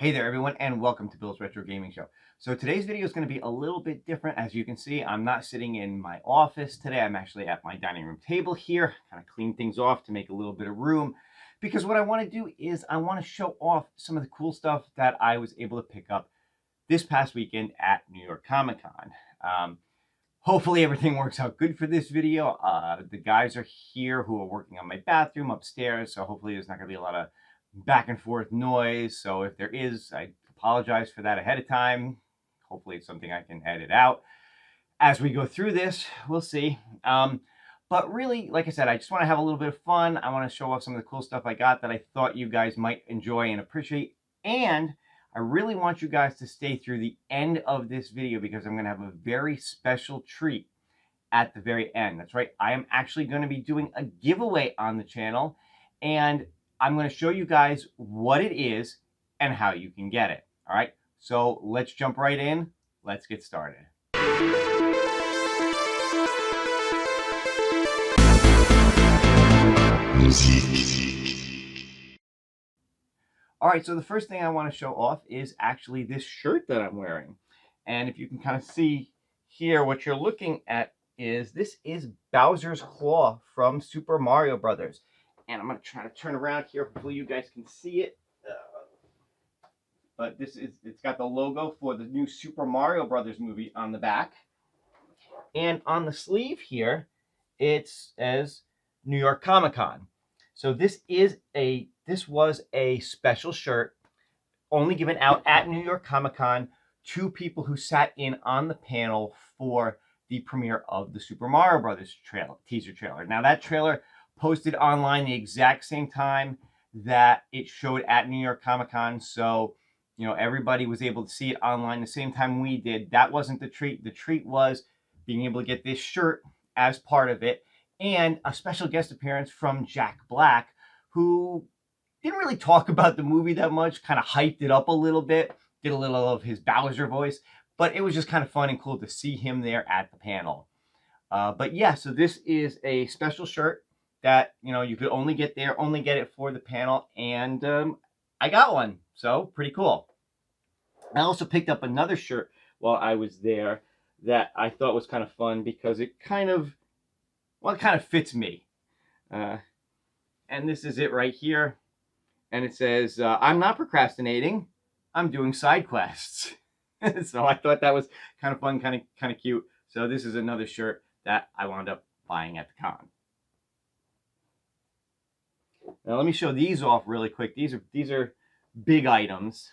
Hey there everyone, and welcome to Bill's Retro Gaming Show. So today's video is going to be a little bit different. As you can see, I'm not sitting in my office today. I'm actually at my dining room table here, kind of clean things off to make a little bit of room. Because what I want to do is I want to show off some of the cool stuff that I was able to pick up this past weekend at New York Comic Con. Hopefully everything works out good for this video. The guys are here who are working on my bathroom upstairs, so hopefully there's not going to be a lot of back and forth noise. So if there is, I apologize for that ahead of time. Hopefully it's something I can edit out as we go through this. We'll see. But really, like I said, I just want to have a little bit of fun. I want to show off some of the cool stuff I got that I thought you guys might enjoy and appreciate. And I really want you guys to stay through the end of this video because I'm going to have a very special treat at the very end. That's right. I am actually going to be doing a giveaway on the channel, and I'm going to show you guys what it is and how you can get it. All right. So let's jump right in. Let's get started. All right, so the first thing I want to show off is actually this shirt that I'm wearing. And if you can kind of see here, what you're looking at is this is Bowser's Claw from Super Mario Brothers. And I'm going to try to turn around here. Hopefully you guys can see it. But it's got the logo for the new Super Mario Brothers movie on the back. And on the sleeve here, it says New York Comic Con. So this was a special shirt only given out at New York Comic Con to people who sat in on the panel for the premiere of the Super Mario Brothers teaser trailer. Now that trailer posted online the exact same time that it showed at New York Comic Con. So, you know, everybody was able to see it online the same time we did. That wasn't the treat. The treat was being able to get this shirt as part of it, and a special guest appearance from Jack Black, who didn't really talk about the movie that much, kind of hyped it up a little bit, did a little of his Bowser voice, but it was just kind of fun and cool to see him there at the panel. But yeah, so this is a special shirt that, you know, you could only get there, only get it for the panel, and I got one, so pretty cool. I also picked up another shirt while I was there that I thought was kind of fun because it kind of fits me. And this is it right here. And it says, I'm not procrastinating. I'm doing side quests. So I thought that was kind of fun, kind of cute. So this is another shirt that I wound up buying at the con. Now let me show these off really quick. These are big items.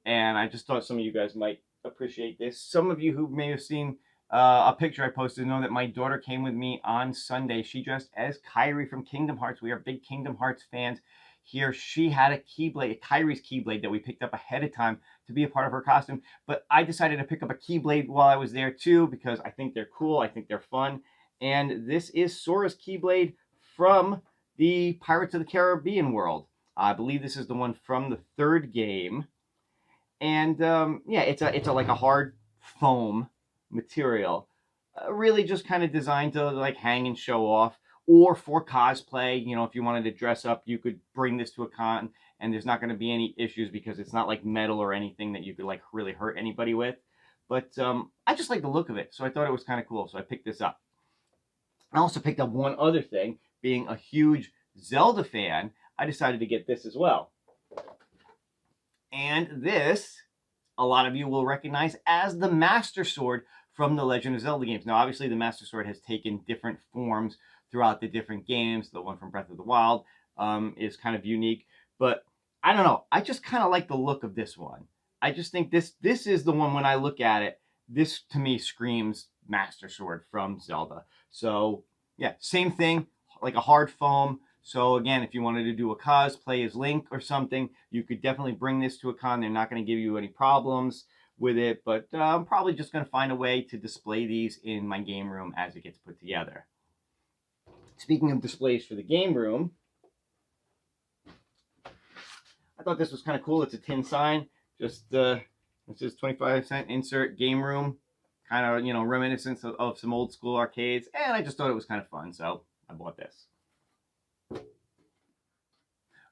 And I just thought some of you guys might appreciate this. Some of you who may have seen a picture I posted know that my daughter came with me on Sunday. She dressed as Kairi from Kingdom Hearts. We are big Kingdom Hearts fans here. She had a Keyblade, Kairi's Keyblade that we picked up ahead of time to be a part of her costume. But I decided to pick up a Keyblade while I was there too because I think they're cool. I think they're fun. And this is Sora's Keyblade from the Pirates of the Caribbean world. I believe this is the one from the third game. And yeah, it's like a hard foam material, really just kind of designed to like hang and show off, or for cosplay. You know, if you wanted to dress up, you could bring this to a con and there's not going to be any issues because it's not like metal or anything that you could like really hurt anybody with. But I just like the look of it, so I thought it was kind of cool, so I picked this up. I also picked up one other thing. Being a huge Zelda fan, I decided to get this as well. And this, a lot of you will recognize as the Master Sword from the Legend of Zelda games. Now, obviously, the Master Sword has taken different forms throughout the different games. The one from Breath of the Wild is kind of unique. But I don't know. I just kind of like the look of this one. I just think this is the one when I look at it. This, to me, screams Master Sword from Zelda. So, yeah, same thing, like a hard foam. So again, if you wanted to do a cosplay as Link or something, you could definitely bring this to a con. They're not going to give you any problems with it, but I'm probably just going to find a way to display these in my game room as it gets put together. Speaking of displays for the game room, I thought this was kind of cool. It's a tin sign, just it says 25-cent insert game room, kind of, you know, reminiscent of some old school arcades, and I just thought it was kind of fun, so I bought this.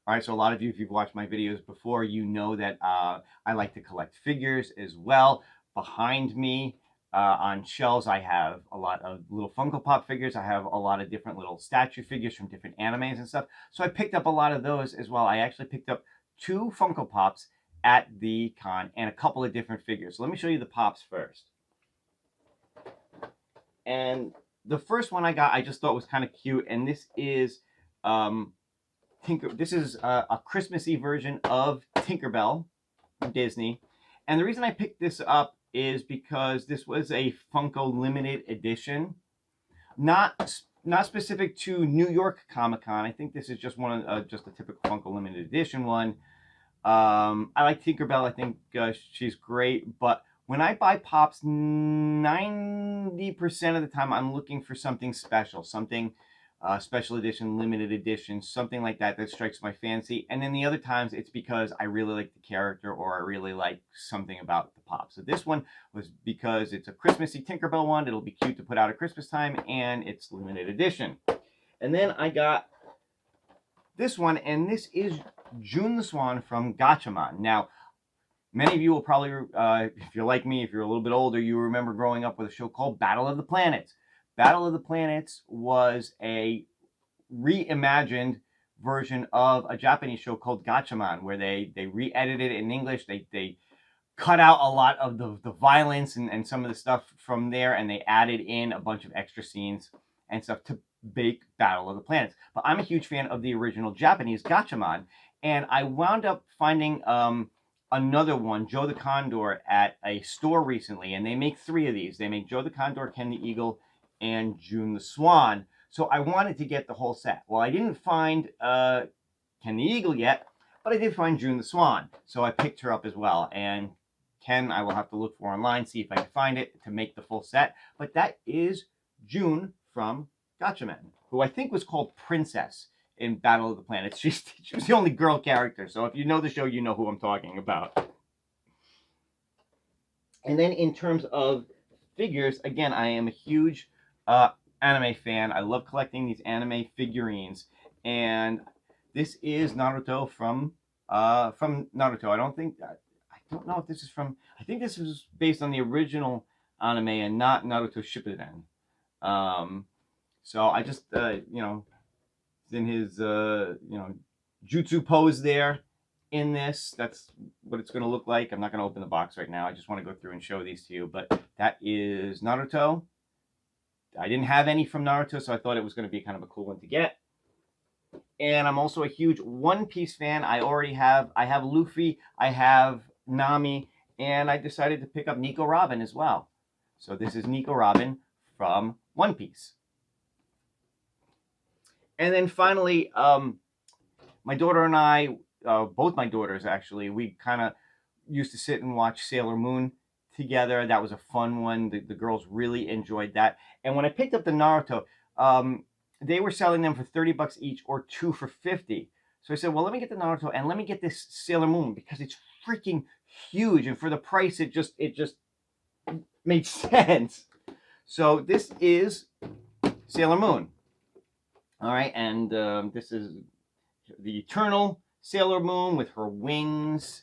All right, so a lot of you, if you've watched my videos before, you know that I like to collect figures as well. Behind me on shelves, I have a lot of little Funko Pop figures. I have a lot of different little statue figures from different animes and stuff. So I picked up a lot of those as well. I actually picked up 2 Funko Pops at the con and a couple of different figures. So let me show you the Pops first. And the first one I got, I just thought was kind of cute, and this is this is a Christmassy version of Tinkerbell from Disney. And the reason I picked this up is because this was a Funko limited edition, not specific to New York Comic Con. I think this is just one of just a typical Funko limited edition one. I like Tinkerbell. I think she's great, but when I buy Pops, 90% of the time I'm looking for something special, something special edition, limited edition, something like that that strikes my fancy. And then the other times it's because I really like the character or I really like something about the Pop. So this one was because it's a Christmassy Tinkerbell one. It'll be cute to put out at Christmas time, and it's limited edition. And then I got this one, and this is June the Swan from Gatchaman. Now, many of you will probably, if you're like me, if you're a little bit older, you remember growing up with a show called Battle of the Planets. Battle of the Planets was a reimagined version of a Japanese show called Gatchaman, where they re-edited it in English. They cut out a lot of the violence and some of the stuff from there, and they added in a bunch of extra scenes and stuff to make Battle of the Planets. But I'm a huge fan of the original Japanese Gatchaman, and I wound up finding another one, Joe the Condor, at a store recently, and they make 3 of these. They make Joe the Condor, Ken the Eagle, and June the Swan. So I wanted to get the whole set. Well, I didn't find Ken the Eagle yet, but I did find June the Swan. So I picked her up as well. And Ken, I will have to look for online, see if I can find it to make the full set. But that is June from Gatchaman, who I think was called Princess in Battle of the Planets. She was the only girl character. So if you know the show, you know who I'm talking about. And then in terms of figures, again, I am a huge anime fan. I love collecting these anime figurines, and this is Naruto from Naruto. I don't know if this is from. I think this was based on the original anime and not Naruto Shippuden. So I just you know, in his jutsu pose there in this. That's what it's going to look like. I'm not going to open the box right now. I just want to go through and show these to you. But that is Naruto. I didn't have any from Naruto, so I thought it was going to be kind of a cool one to get. And I'm also a huge One Piece fan. I have Luffy, I have Nami, and I decided to pick up Nico Robin as well. So this is Nico Robin from One Piece. And then finally, my daughter and I, both my daughters actually, we kind of used to sit and watch Sailor Moon together. That was a fun one. The girls really enjoyed that. And when I picked up the Naruto, they were selling them for $30 each or 2 for $50. So I said, well, let me get the Naruto and let me get this Sailor Moon because it's freaking huge. And for the price, it just made sense. So this is Sailor Moon. All right, and this is the eternal Sailor Moon with her wings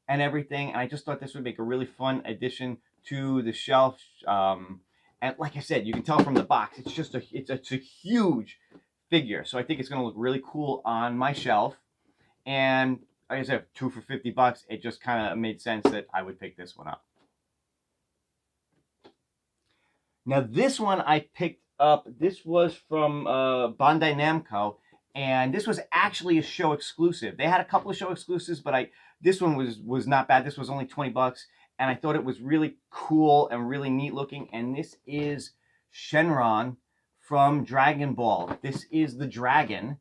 and everything. And I just thought this would make a really fun addition to the shelf. And like I said, you can tell from the box, it's just it's a huge figure. So I think it's going to look really cool on my shelf. And like I said, 2 for $50. It just kind of made sense that I would pick this one up. Now this one I picked up. This was from Bandai Namco. And this was actually a show exclusive. They had a couple of show exclusives, but this one was not bad. This was only $20, and I thought it was really cool and really neat looking. And this is Shenron from Dragon Ball. This is the dragon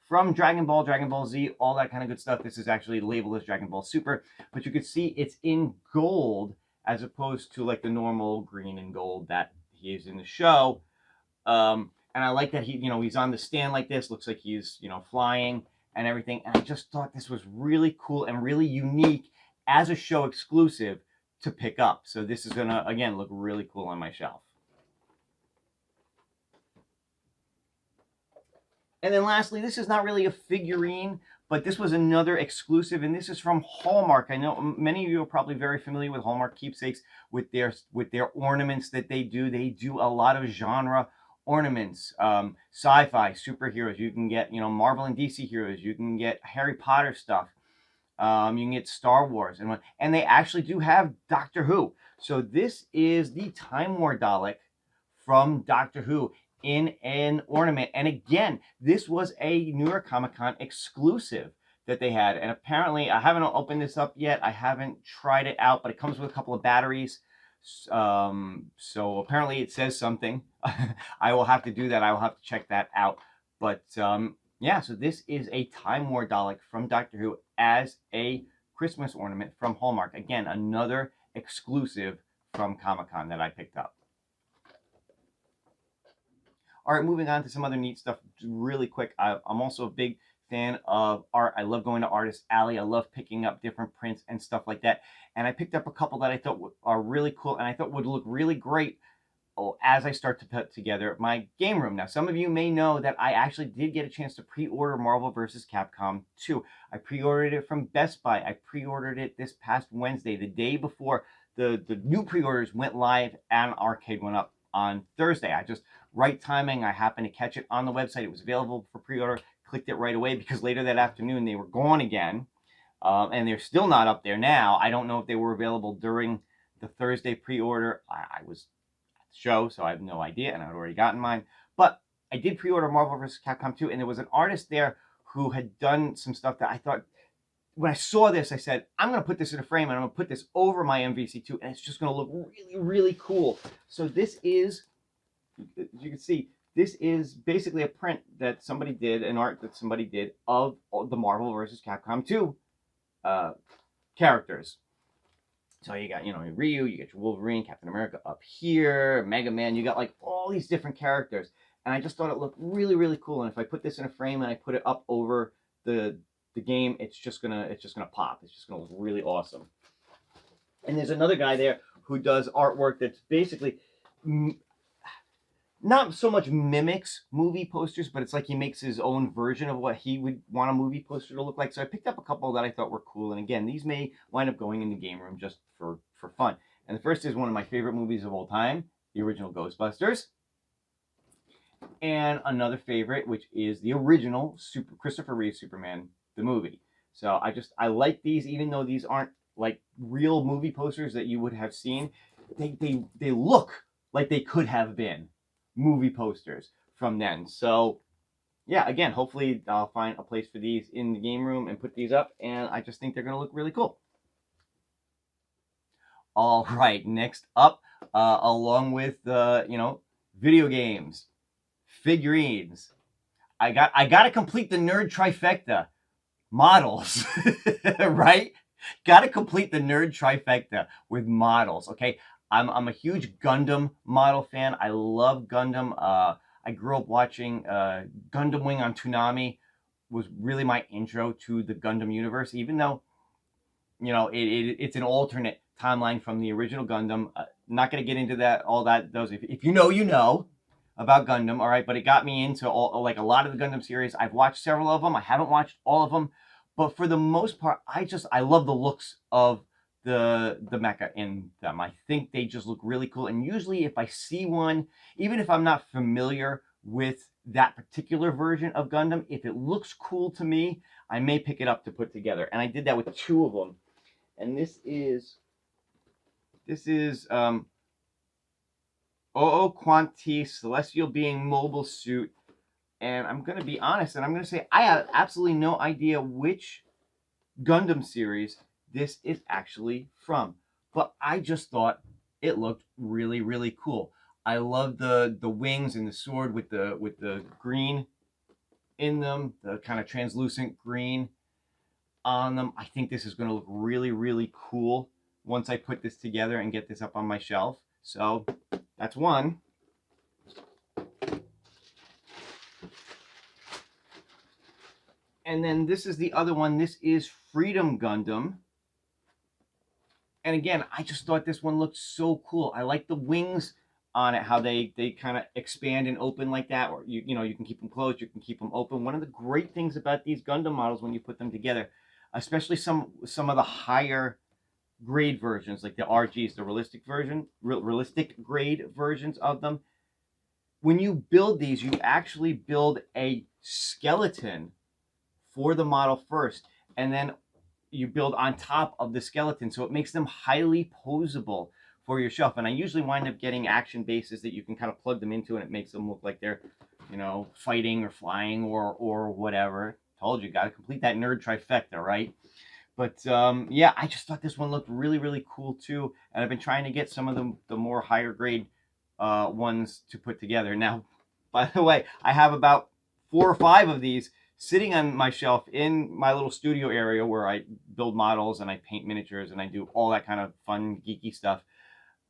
from Dragon Ball Z, all that kind of good stuff. This is actually labeled as Dragon Ball Super, but you can see it's in gold as opposed to like the normal green and gold that he is in the show. And I like that he's on the stand like this. Looks like he's, flying and everything. And I just thought this was really cool and really unique as a show exclusive to pick up. So this is going to, again, look really cool on my shelf. And then lastly, this is not really a figurine, But this was another exclusive, and this is from Hallmark. I know many of you are probably very familiar with Hallmark keepsakes, with their ornaments that they do. They do a lot of genre ornaments, sci-fi, superheroes. You can get, Marvel and DC heroes. You can get Harry Potter stuff. You can get Star Wars, and they actually do have Doctor Who. So this is the Time War Dalek from Doctor Who in an ornament. And again, this was a New York Comic Con exclusive that they had. And apparently, I haven't opened this up yet. I haven't tried it out, but it comes with a couple of batteries. So apparently it says something. I will have to do that. I will have to check that out. But yeah, so this is a Time War Dalek from Doctor Who as a Christmas ornament from Hallmark. Again, another exclusive from Comic-Con that I picked up. All right, moving on to some other neat stuff really quick. I'm also a big fan of art. I love going to Artist Alley. I love picking up different prints and stuff like that. And I picked up a couple that I thought are really cool and I thought would look really great as I start to put together my game room. Now, some of you may know that I actually did get a chance to pre-order Marvel vs. Capcom 2. I pre-ordered it from Best Buy. I pre-ordered it this past Wednesday, the day before the new pre-orders went live and Arcade went up on Thursday. Right timing, I happened to catch it on the website. It was available for pre-order, clicked it right away because later that afternoon they were gone again. And they're still not up there now. I don't know if they were available during the Thursday pre-order. I was at the show, so I have no idea, and I'd already gotten mine. But I did pre-order Marvel vs. Capcom 2, and there was an artist there who had done some stuff that I thought, when I saw this, I said, I'm going to put this in a frame, and I'm going to put this over my MVC2, and it's just going to look really, really cool. So this is, as you can see, this is basically a print that somebody did, an art that somebody did of the Marvel vs. Capcom 2 characters. So you got, Ryu, you get your Wolverine, Captain America up here, Mega Man, you got like all these different characters. And I just thought it looked really, really cool. And if I put this in a frame and I put it up over the game, it's just gonna pop. It's just gonna look really awesome. And there's another guy there who does artwork that's basically not so much mimics movie posters, but it's like he makes his own version of what he would want a movie poster to look like. So I picked up a couple that I thought were cool. And again, these may wind up going in the game room just for fun. And the first is one of my favorite movies of all time, the original Ghostbusters. And another favorite, which is the original Christopher Reeve Superman, the movie. So I like these, even though these aren't like real movie posters that you would have seen. They look like they could have been movie posters from then. So yeah, again, hopefully I'll find a place for these in the game room and put these up, and I just think they're going to look really cool. All right, next up, along with video games, figurines, I got to complete the nerd trifecta. Models, right? Got to complete the nerd trifecta with models. Okay, I'm a huge Gundam model fan. I love Gundam. I grew up watching Gundam Wing on Toonami. Was really my intro to the Gundam universe, even though it's an alternate timeline from the original Gundam. Not going to get into those. If you know about Gundam, all right, but it got me into a lot of the Gundam series. I've watched several of them. I haven't watched all of them, but for the most part, I love the looks of the mecha in them. I think they just look really cool. And usually if I see one, even if I'm not familiar with that particular version of Gundam, if it looks cool to me, I may pick it up to put together. And I did that with two of them. And this is Oo Quanti Celestial Being Mobile Suit. And I'm going to be honest, and I'm going to say I have absolutely no idea which Gundam series this is actually from. But I just thought it looked really, really cool. I love the wings and the sword with the green in them, the kind of translucent green on them. I think this is going to look really, really cool once I put this together and get this up on my shelf. So that's one. And then this is the other one. This is Freedom Gundam. And again, I just thought this one looked so cool. I like the wings on it, how they kind of expand and open like that, or you know, you can keep them closed, you can keep them open. One of the great things about these Gundam models when you put them together, especially some of the higher grade versions like the RGs, the realistic grade versions of them, when you build these, you actually build a skeleton for the model first, and then you build on top of the skeleton, so it makes them highly posable for your shelf. And I usually wind up getting action bases that you can kind of plug them into, and it makes them look like they're, you know, fighting or flying or whatever. Told you, got to complete that nerd trifecta, right? But yeah, I just thought this one looked really cool too, and I've been trying to get some of the more higher grade ones to put together. Now, by the way, I have about 4 or 5 of these sitting on my shelf in my little studio area where I build models and I paint miniatures and I do all that kind of fun, geeky stuff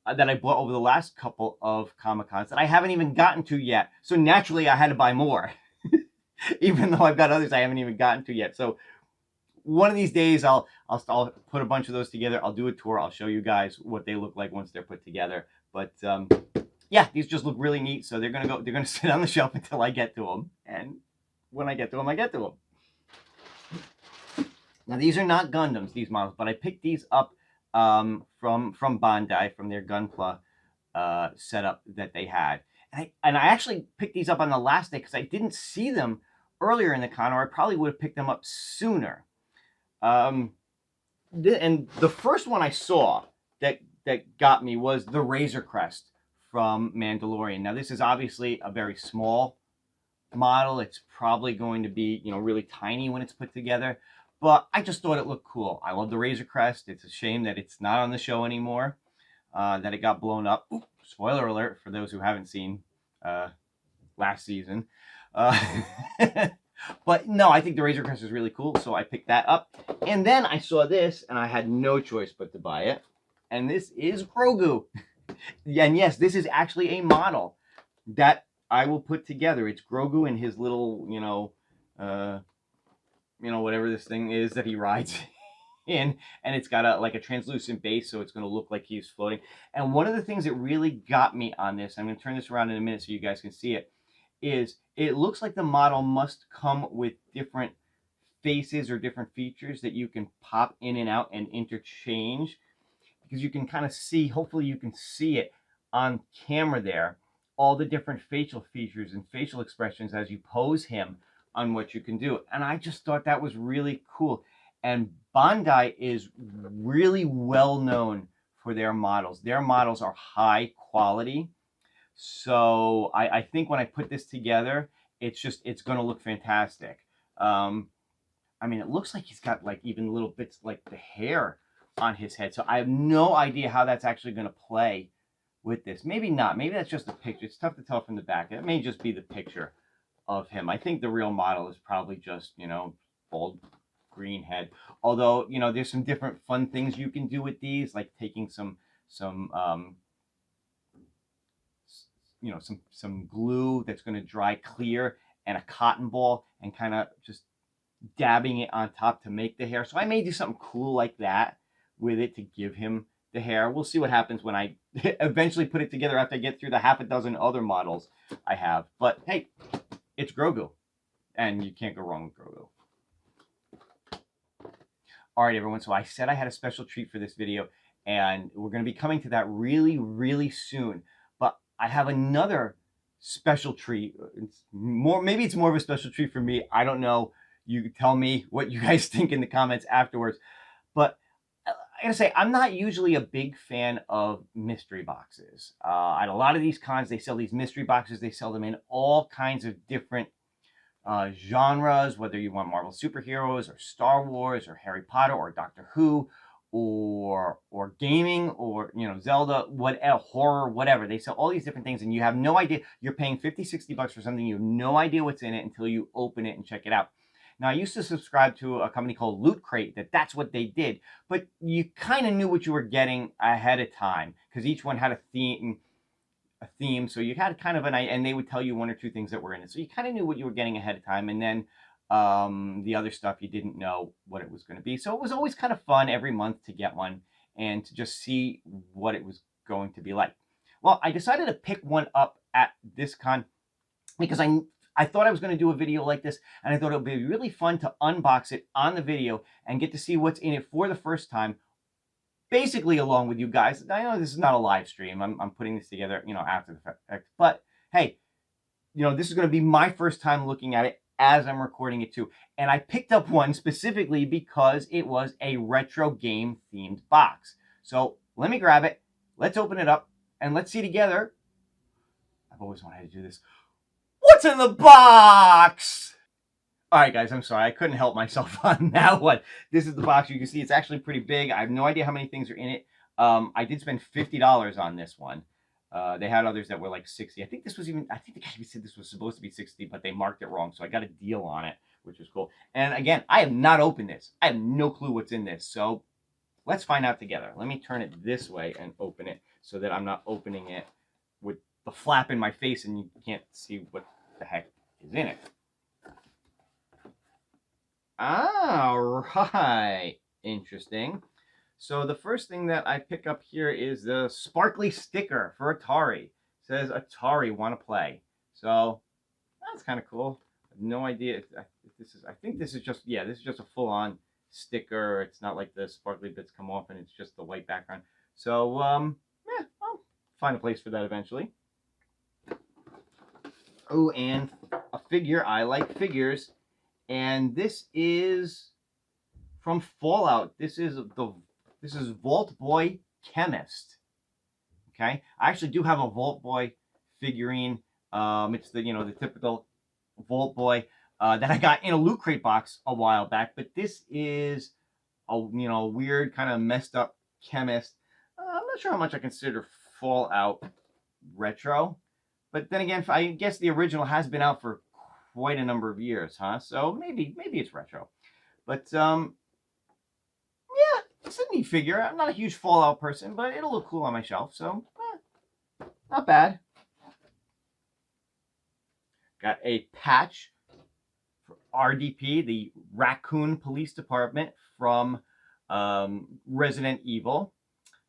that I bought over the last couple of Comic-Cons that I haven't even gotten to yet. So naturally, I had to buy more, even though I've got others I haven't even gotten to yet. So one of these days, I'll put a bunch of those together. I'll do a tour. I'll show you guys what they look like once they're put together. But yeah, these just look really neat. So they're gonna sit on the shelf until I get to them, and when I get to them, I get to them. Now these are not Gundams, these models, but I picked these up from Bandai, from their Gunpla setup that they had, and I actually picked these up on the last day because I didn't see them earlier in the con, or I probably would have picked them up sooner. And the first one I saw that got me was the Razor Crest from Mandalorian. Now this is obviously a very small model. It's probably going to be, you know, really tiny when it's put together, but I just thought it looked cool. I love the Razor Crest. It's a shame that it's not on the show anymore, that it got blown up. Ooh, spoiler alert for those who haven't seen last season. But no, I think the Razor Crest is really cool, so I picked that up. And then I saw this, and I had no choice but to buy it. And this is Grogu. And yes, this is actually a model that I will put together. It's Grogu in his little, whatever this thing is that he rides in, and it's got a translucent base, so it's going to look like he's floating. And one of the things that really got me on this, I'm going to turn this around in a minute so you guys can see it, is it looks like the model must come with different faces or different features that you can pop in and out and interchange, because you can kind of see, hopefully you can see it on camera there, all the different facial features and facial expressions as you pose him on what you can do. And I just thought that was really cool. And Bandai is really well known for their models. Their models are high quality. So I think when I put this together, it's going to look fantastic. I mean, it looks like he's got like even little bits like the hair on his head. So I have no idea how that's actually going to play with this. Maybe not. Maybe that's just a picture. It's tough to tell from the back. It may just be the picture of him. I think the real model is probably just, bald green head. Although, there's some different fun things you can do with these, like taking some glue that's going to dry clear and a cotton ball and kind of just dabbing it on top to make the hair. So I may do something cool like that with it to give him the hair. We'll see what happens when I eventually put it together after I get through the half a dozen other models I have. But hey, it's Grogu, and you can't go wrong with Grogu. All right, everyone. So I said I had a special treat for this video, and we're going to be coming to that really soon. But I have another special treat. Maybe it's more of a special treat for me. I don't know. You tell me what you guys think in the comments afterwards. But I gotta say, I'm not usually a big fan of mystery boxes. At a lot of these cons, they sell these mystery boxes. They sell them in all kinds of different genres, whether you want Marvel superheroes or Star Wars or Harry Potter or Doctor Who or gaming or Zelda, whatever, horror, whatever. They sell all these different things, and you have no idea. You're paying $50-$60 for something. You have no idea what's in it until you open it and check it out. Now, I used to subscribe to a company called Loot Crate. That's what they did. But you kind of knew what you were getting ahead of time because each one had a theme. So you had kind of an idea, and they would tell you 1 or 2 things that were in it. So you kind of knew what you were getting ahead of time. And then the other stuff, you didn't know what it was going to be. So it was always kind of fun every month to get one and to just see what it was going to be like. Well, I decided to pick one up at this con because I thought I was going to do a video like this, and I thought it would be really fun to unbox it on the video and get to see what's in it for the first time, basically along with you guys. I know this is not a live stream. I'm putting this together, after the fact. But hey, this is going to be my first time looking at it as I'm recording it too. And I picked up one specifically because it was a retro game themed box. So let me grab it. Let's open it up and let's see together. I've always wanted to do this. What's in the box? All right, guys, I'm sorry. I couldn't help myself on that one. This is the box. You can see it's actually pretty big. I have no idea how many things are in it. I did spend $50 on this one. They had others that were like 60. I think the guy said this was supposed to be 60, but they marked it wrong. So I got a deal on it, which was cool. And again, I have not opened this. I have no clue what's in this. So let's find out together. Let me turn it this way and open it so that I'm not opening it with the flap in my face and you can't see what the heck is in it. All right. Interesting. So the first thing that I pick up here is the sparkly sticker for Atari. It says Atari want to play. So that's kind of cool. I have no idea if this is. I think this is just this is just a full-on sticker. It's not like the sparkly bits come off and it's just the white background. So I'll find a place for that eventually. Oh, and a figure. I like figures, and this is from Fallout. This is Vault Boy Chemist. Okay, I actually do have a Vault Boy figurine. It's the typical Vault Boy that I got in a Loot Crate box a while back. But this is a weird kind of messed up chemist. I'm not sure how much I consider Fallout retro, but then again, I guess the original has been out for quite a number of years, huh? So maybe it's retro, but it's a neat figure. I'm not a huge Fallout person, but it'll look cool on my shelf, so not bad. Got a patch for RDP, the Raccoon Police Department from Resident Evil.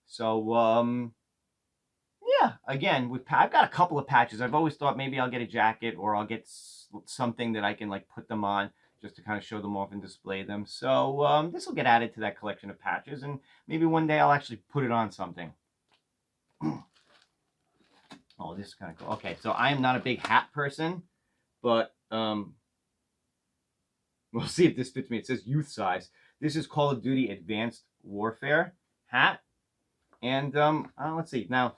So, again, I've got a couple of patches. I've always thought maybe I'll get a jacket or I'll get something that I can put them on, just to kind of show them off and display them. So this will get added to that collection of patches, and maybe one day I'll actually put it on something. Oh, this is kind of cool. Okay, so I am not a big hat person, but we'll see if this fits me. It says youth size. This is Call of Duty Advanced Warfare hat. And let's see. Now,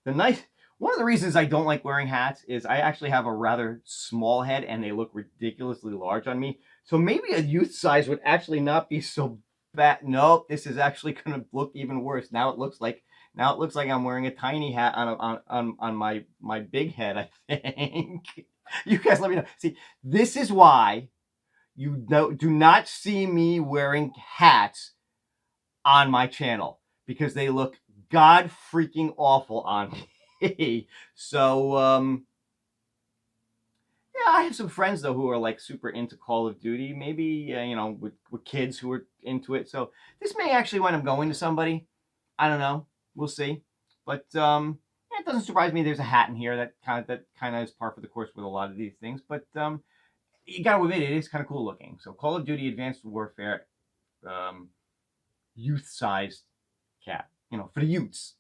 one of the reasons I don't like wearing hats is I actually have a rather small head and they look ridiculously large on me. So maybe a youth size would actually not be so bad. Nope, this is actually going to look even worse. Now it looks like I'm wearing a tiny hat on my big head, I think. You guys let me know. See, this is why you do not see me wearing hats on my channel, because they look god freaking awful on me. So I have some friends though who are super into Call of Duty, maybe with kids who are into it. So this may actually wind up going to somebody. I don't know, we'll see. But it doesn't surprise me there's a hat in here that kind of is par for the course with a lot of these things. But you gotta admit, it is kind of cool looking. So Call of Duty Advanced Warfare, youth sized cat, for the youths.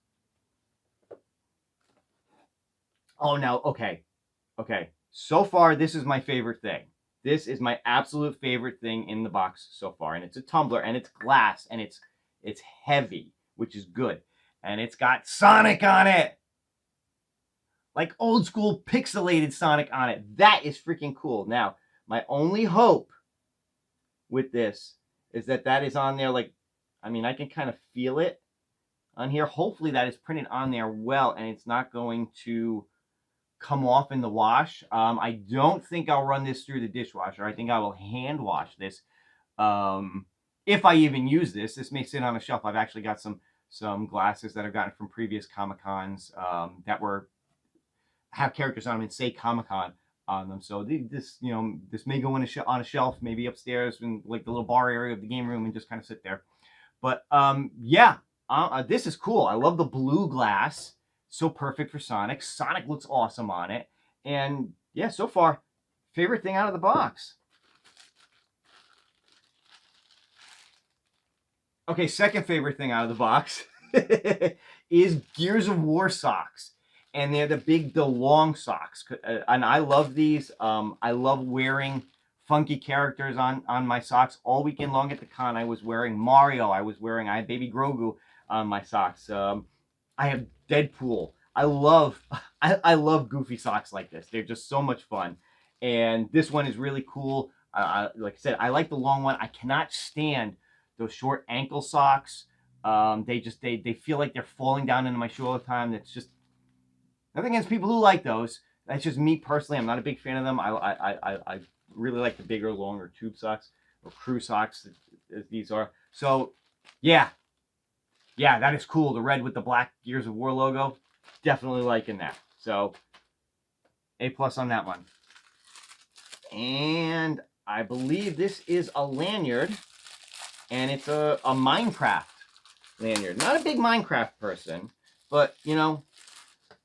Oh, now, okay. So far, this is my favorite thing. This is my absolute favorite thing in the box so far. And it's a tumbler, and it's glass, and it's heavy, which is good. And it's got Sonic on it. Like old school pixelated Sonic on it. That is freaking cool. Now, my only hope with this is that is on there. I can kind of feel it on here. Hopefully that is printed on there well, and it's not going to come off in the wash. I don't think I'll run this through the dishwasher. I think I will hand wash this. If I even use this. This may sit on a shelf. I've actually got some glasses that I've gotten from previous Comic-Cons that have characters on them and say Comic-Con on them. So this may go on a shelf, maybe upstairs in the little bar area of the game room, and just kind of sit there. But this is cool. I love the blue glass. So perfect for Sonic. Sonic looks awesome on it. And yeah, so far, favorite thing out of the box. Okay, second favorite thing out of the box is Gears of War socks. And they're the long socks. And I love these. I love wearing funky characters on my socks all weekend long at the con. I was wearing Mario. I had Baby Grogu on my socks. I have Deadpool. I love goofy socks like this. They're just so much fun. And this one is really cool. Like I said, I like the long one. I cannot stand those short ankle socks. They feel like they're falling down into my shoe all the time. That's just nothing against people who like those. That's just me personally. I'm not a big fan of them. I really like the bigger, longer tube socks or crew socks as these are. So yeah, that is cool. The red with the black Gears of War logo, definitely liking that. So A+ on that one. And I believe this is a lanyard. And it's a Minecraft lanyard. Not a big Minecraft person, but, you know,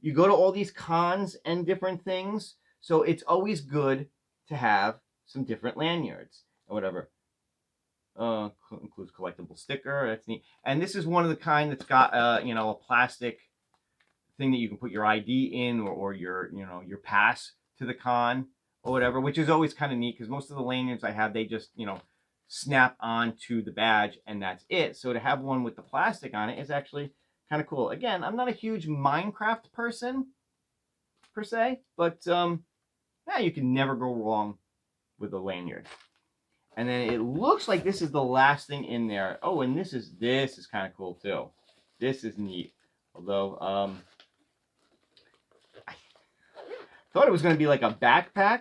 you go to all these cons and different things, so it's always good to have some different lanyards or whatever. Includes collectible sticker. That's neat. And this is one of the kind that's got, you know, a plastic thing that you can put your ID in or your, you know, your pass to the con or whatever, which is always kind of neat because most of the lanyards I have, they just, you know, snap onto the badge and that's it. So to have one with the plastic on it is actually kind of cool. Again, I'm not a huge Minecraft person per se, but yeah, you can never go wrong with a lanyard. And then it looks like this is the last thing in there. Oh, and this is kind of cool too. This is neat. Although I thought it was going to be like a backpack,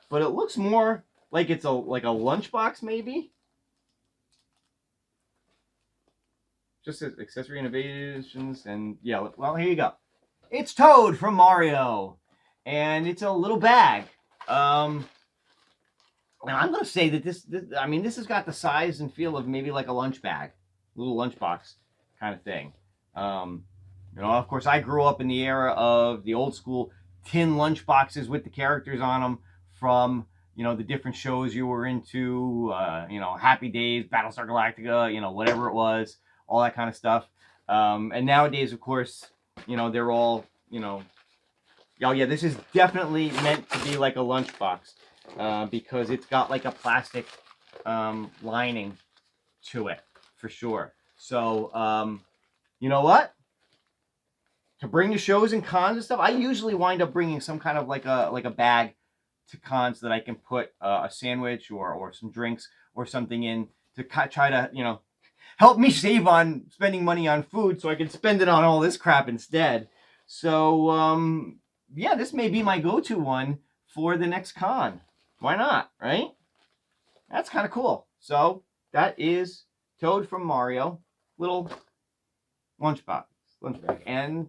but it looks more like it's like a lunchbox, maybe. Just says accessory innovations, and yeah, well, here you go. It's Toad from Mario, and it's a little bag. Now I'm gonna say that this has got the size and feel of maybe like a lunch bag, little lunchbox kind of thing. You know, of course, I grew up in the era of the old school tin lunchboxes with the characters on them from, you know, the different shows you were into, you know, Happy Days, Battlestar Galactica, you know, whatever it was, all that kind of stuff. And nowadays, of course, you know, they're all, you know, oh yeah, this is definitely meant to be like a lunchbox because it's got like a plastic lining to it for sure. So, you know what? To bring to shows and cons and stuff, I usually wind up bringing some kind of like a bag to cons that I can put a sandwich or some drinks or something in to try to, you know, help me save on spending money on food so I can spend it on all this crap instead. So, yeah, this may be my go-to one for the next con. Why not, right? That's kind of cool. So that is Toad from Mario, little lunch bag. And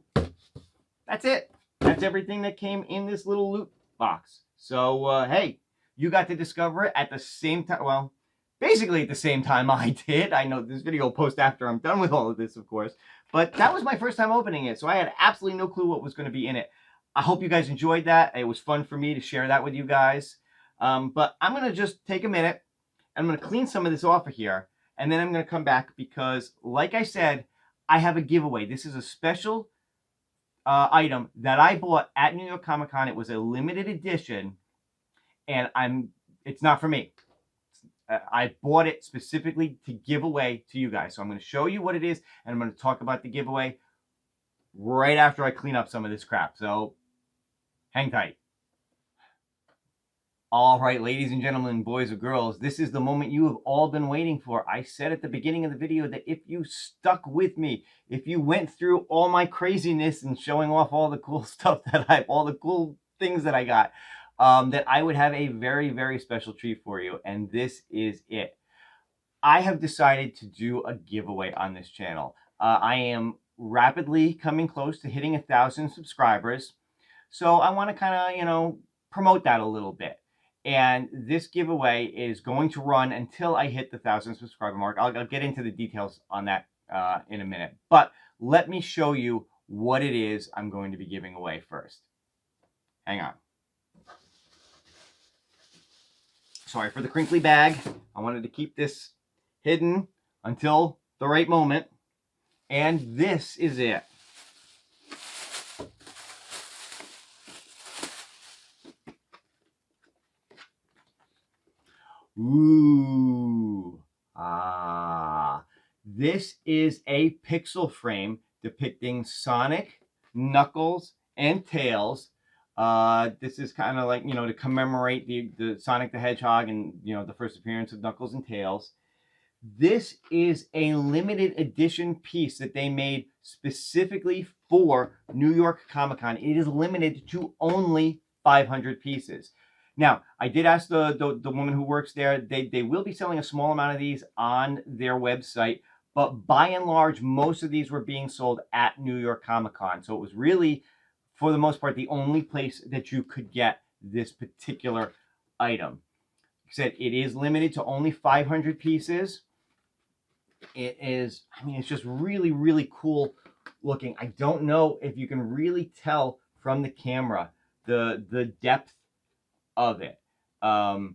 that's it. That's everything that came in this little loot box. So, hey, you got to discover it at the same time. Well, basically at the same time I did. I know this video will post after I'm done with all of this, of course. But that was my first time opening it, so I had absolutely no clue what was going to be in it. I hope you guys enjoyed that. It was fun for me to share that with you guys. But I'm going to just take a minute. I'm going to clean some of this off of here. And then I'm going to come back because, like I said, I have a giveaway. This is a special item that I bought at New York Comic Con. It was a limited edition. And it's not for me. I bought it specifically to give away to you guys. So I'm going to show you what it is. And I'm going to talk about the giveaway right after I clean up some of this crap. So hang tight. All right, ladies and gentlemen, boys and girls, this is the moment you have all been waiting for. I said at the beginning of the video that if you stuck with me, if you went through all my craziness and showing off all the cool stuff all the cool things that I got, that I would have a very, very special treat for you. And this is it. I have decided to do a giveaway on this channel. I am rapidly coming close to hitting 1,000 subscribers. So I want to kind of, you know, promote that a little bit. And this giveaway is going to run until I hit the 1,000 subscriber mark. I'll get into the details on that in a minute. But let me show you what it is I'm going to be giving away first. Hang on. Sorry for the crinkly bag. I wanted to keep this hidden until the right moment. And this is it. Ooh. This is a pixel frame depicting Sonic, Knuckles, and Tails. This is kind of like, to commemorate the Sonic the Hedgehog and, the first appearance of Knuckles and Tails. This is a limited edition piece that they made specifically for New York Comic Con. It is limited to only 500 pieces. Now, I did ask the woman who works there. They will be selling a small amount of these on their website, but by and large, most of these were being sold at New York Comic Con. So it was really, for the most part, the only place that you could get this particular item. Like I said, it is limited to only 500 pieces. It is, it's just really, really cool looking. I don't know if you can really tell from the camera the depth of it. But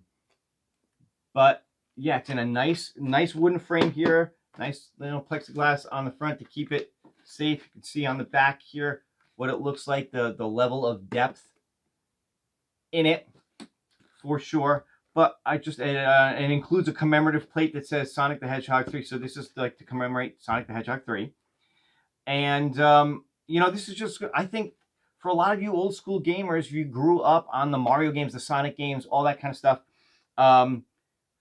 yeah, it's in a nice wooden frame here. Nice little plexiglass on the front to keep it safe. You can see on the back here what it looks like, the level of depth in it for sure. But it includes a commemorative plate that says Sonic the Hedgehog 3. So this is like to commemorate Sonic the Hedgehog 3. And, this is just, I think, for a lot of you old school gamers, you grew up on the Mario games, the Sonic games, all that kind of stuff.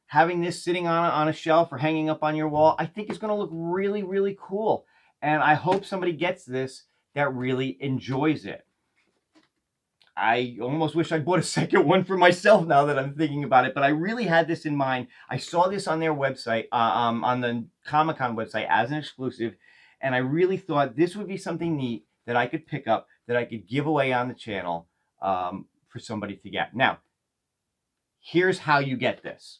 Having this sitting on a shelf or hanging up on your wall, I think is going to look really, really cool. And I hope somebody gets this that really enjoys it. I almost wish I bought a second one for myself now that I'm thinking about it, but I really had this in mind. I saw this on their website, on the Comic-Con website as an exclusive, and I really thought this would be something neat that I could pick up, that I could give away on the channel for somebody to get. Now, here's how you get this,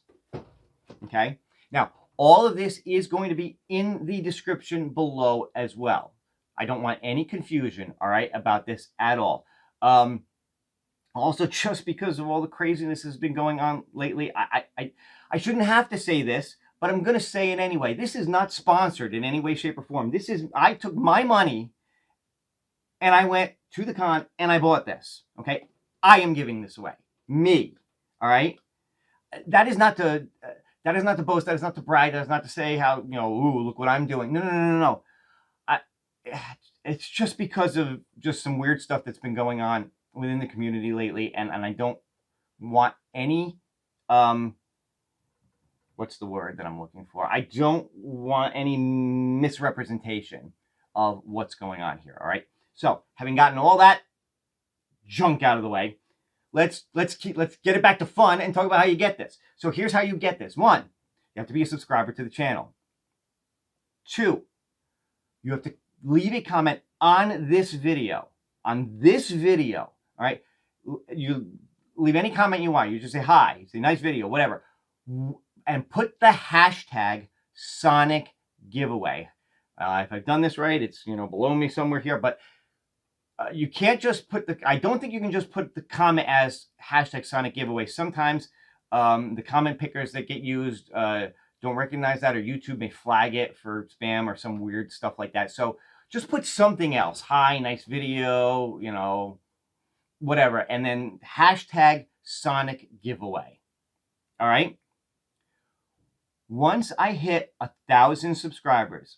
okay? Now, all of this is going to be in the description below as well. I don't want any confusion, all right, about this at all. Also, just because of all the craziness that's been going on lately, I shouldn't have to say this, but I'm going to say it anyway. This is not sponsored in any way, shape, or form. I took my money and I went to the con and I bought this, okay? I am giving this away. Me, all right? That is not to boast. That is not to brag. That is not to say how, ooh, look what I'm doing. No. It's just because of just some weird stuff that's been going on within the community lately, and I don't want any what's the word that I'm looking for? I don't want any misrepresentation of what's going on here. All right. So having gotten all that junk out of the way, let's get it back to fun and talk about how you get this. So here's how you get this. 1, you have to be a subscriber to the channel. 2, you have to leave a comment on this video. All right, you leave any comment you want. You just say hi, you say nice video, whatever, and put the hashtag Sonic giveaway. If I've done this right, it's below me somewhere here, but you can't just put I don't think you can just put the comment as hashtag Sonic giveaway. Sometimes the comment pickers that get used don't recognize that, or YouTube may flag it for spam or some weird stuff like that. So just put something else. Hi, nice video, whatever. And then hashtag Sonic giveaway. All right. Once I hit 1,000 subscribers,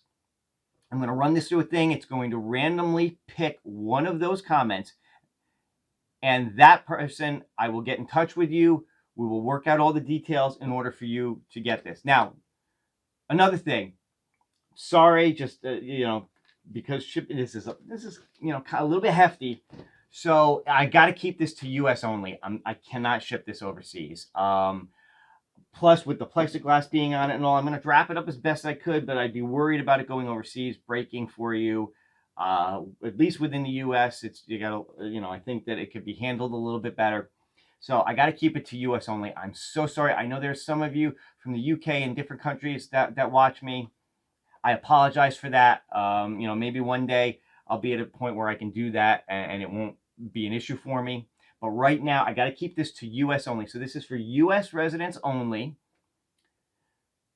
I'm going to run this through a thing. It's going to randomly pick one of those comments. And that person, I will get in touch with you. We will work out all the details in order for you to get this. Now, another thing. Sorry, just, because shipping this is a little bit hefty. So I got to keep this to US only. I cannot ship this overseas. Plus, with the plexiglass being on it and all, I'm going to wrap it up as best I could, but I'd be worried about it going overseas, breaking for you. At least within the US, I think that it could be handled a little bit better. So I got to keep it to US only. I'm so sorry. I know there's some of you from the UK and different countries that watch me. I apologize for that. Maybe one day I'll be at a point where I can do that and it won't be an issue for me. But right now, I got to keep this to US only. So this is for US residents only.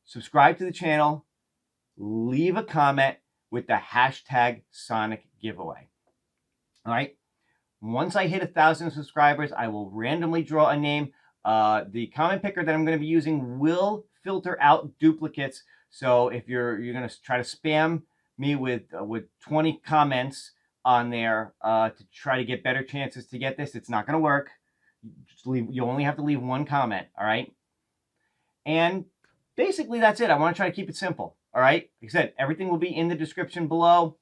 Subscribe to the channel. Leave a comment with the hashtag Sonic Giveaway. All right. Once I hit 1,000 subscribers, I will randomly draw a name. The comment picker that I'm going to be using will filter out duplicates. So if you're going to try to spam me with 20 comments on there to try to get better chances to get this, it's not going to work. You only have to leave one comment. All right. And basically that's it. I want to try to keep it simple. All right. Like I said, everything will be in the description below.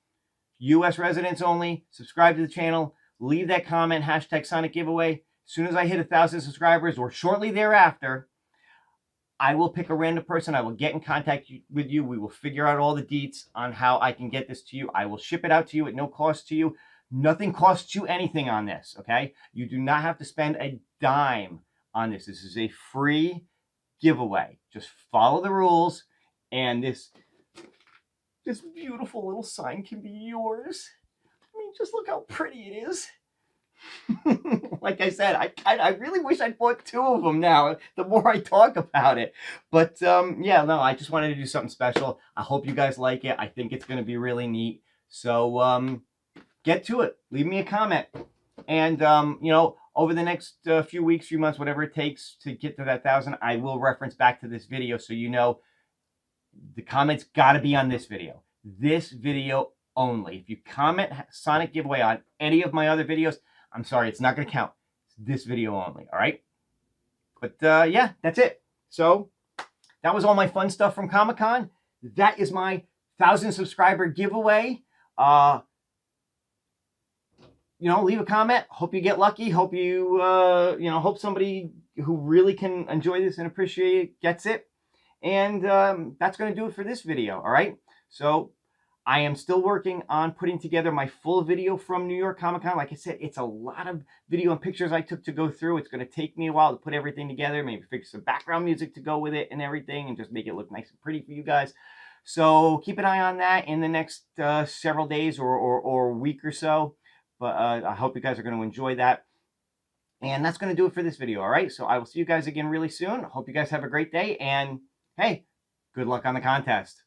US residents only. Subscribe to the channel. Leave that comment, hashtag Sonic Giveaway. As soon as I hit 1,000 subscribers or shortly thereafter, I will pick a random person. I will get in contact with you. We will figure out all the deets on how I can get this to you. I will ship it out to you at no cost to you. Nothing costs you anything on this, okay? You do not have to spend a dime on this. This is a free giveaway. Just follow the rules, and this beautiful little sign can be yours. I mean, just look how pretty it is. Like I said, I really wish I'd bought 2 of them now, the more I talk about it. But yeah, no, I just wanted to do something special. I hope you guys like it. I think it's going to be really neat. So get to it. Leave me a comment. And, you know, over the next few weeks, few months, whatever it takes to get to that 1,000, I will reference back to this video so you know the comments got to be on this video. This video only. If you comment Sonic Giveaway on any of my other videos, I'm sorry, it's not going to count. It's this video only, all right? But yeah, that's it. So that was all my fun stuff from Comic-Con. That is my 1,000 subscriber giveaway. You know, leave a comment. Hope you get lucky. Hope you, you know, hope somebody who really can enjoy this and appreciate it gets it. And that's going to do it for this video, all right? So I am still working on putting together my full video from New York Comic Con. Like I said, it's a lot of video and pictures I took to go through. It's going to take me a while to put everything together, maybe fix some background music to go with it and everything, and just make it look nice and pretty for you guys. So keep an eye on that in the next several days or week or so. But I hope you guys are going to enjoy that. And that's going to do it for this video, all right? So I will see you guys again really soon. Hope you guys have a great day. And hey, good luck on the contest.